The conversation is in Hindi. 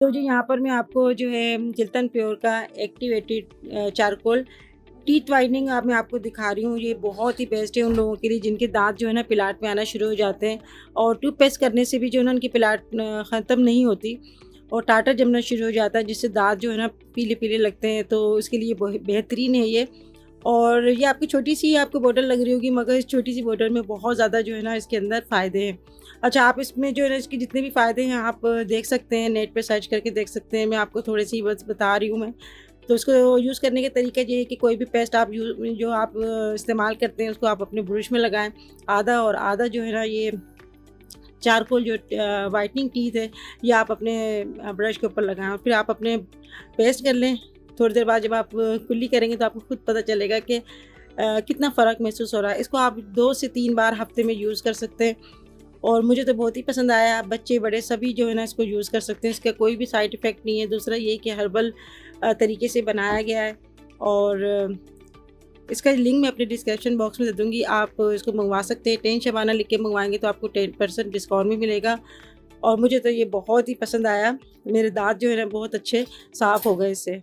तो जी यहाँ पर मैं आपको जो है चिल्तन प्योर का एक्टिवेटेड चारकोल टीथ वाइटनिंग मैं आपको दिखा रही हूँ। ये बहुत ही बेस्ट है उन लोगों के लिए जिनके दांत जो है ना पिलाट में आना शुरू हो जाते हैं और टूथपेस्ट करने से भी जो है ना उनकी पिलाट ख़त्म नहीं होती और टाटर जमना शुरू हो जाता है, जिससे दांत जो है ना पीले पीले लगते हैं। तो इसके लिए बेहतरीन है ये। और ये आपकी छोटी सी आपको बोतल लग रही होगी, मगर इस छोटी सी बोतल में बहुत ज़्यादा जो है ना इसके अंदर फ़ायदे हैं। अच्छा, आप इसमें जो है ना इसके जितने भी फ़ायदे हैं आप देख सकते हैं, नेट पे सर्च करके देख सकते हैं। मैं आपको थोड़े सी बस बता रही हूँ मैं। तो इसको यूज़ करने का तरीका ये है कि कोई भी पेस्ट आप जो आप इस्तेमाल करते हैं उसको आप अपने ब्रश में लगाएं आधा, और आधा जो है ना ये चारकोल जो वाइटनिंग टीथ है ये आप अपने ब्रश के ऊपर लगाएं और फिर आप अपने पेस्ट कर लें। थोड़ी देर बाद जब आप कुल्ली करेंगे तो आपको खुद पता चलेगा कि कितना फ़र्क महसूस हो रहा है। इसको आप 2 से 3 बार हफ्ते में यूज़ कर सकते हैं और मुझे तो बहुत ही पसंद आया। बच्चे बड़े सभी जो है ना इसको यूज़ कर सकते हैं, इसका कोई भी साइड इफ़ेक्ट नहीं है। दूसरा ये कि हर्बल तरीके से बनाया गया है और इसका लिंक मैं अपने डिस्क्रिप्शन बॉक्स में दे दूँगी, आप इसको मंगवा सकते हैं। 10 शबाना लिख के मंगवाएंगे तो आपको 10% डिस्काउंट भी मिलेगा और मुझे तो ये बहुत ही पसंद आया। मेरे दांत जो है ना बहुत अच्छे साफ़ हो गए इससे।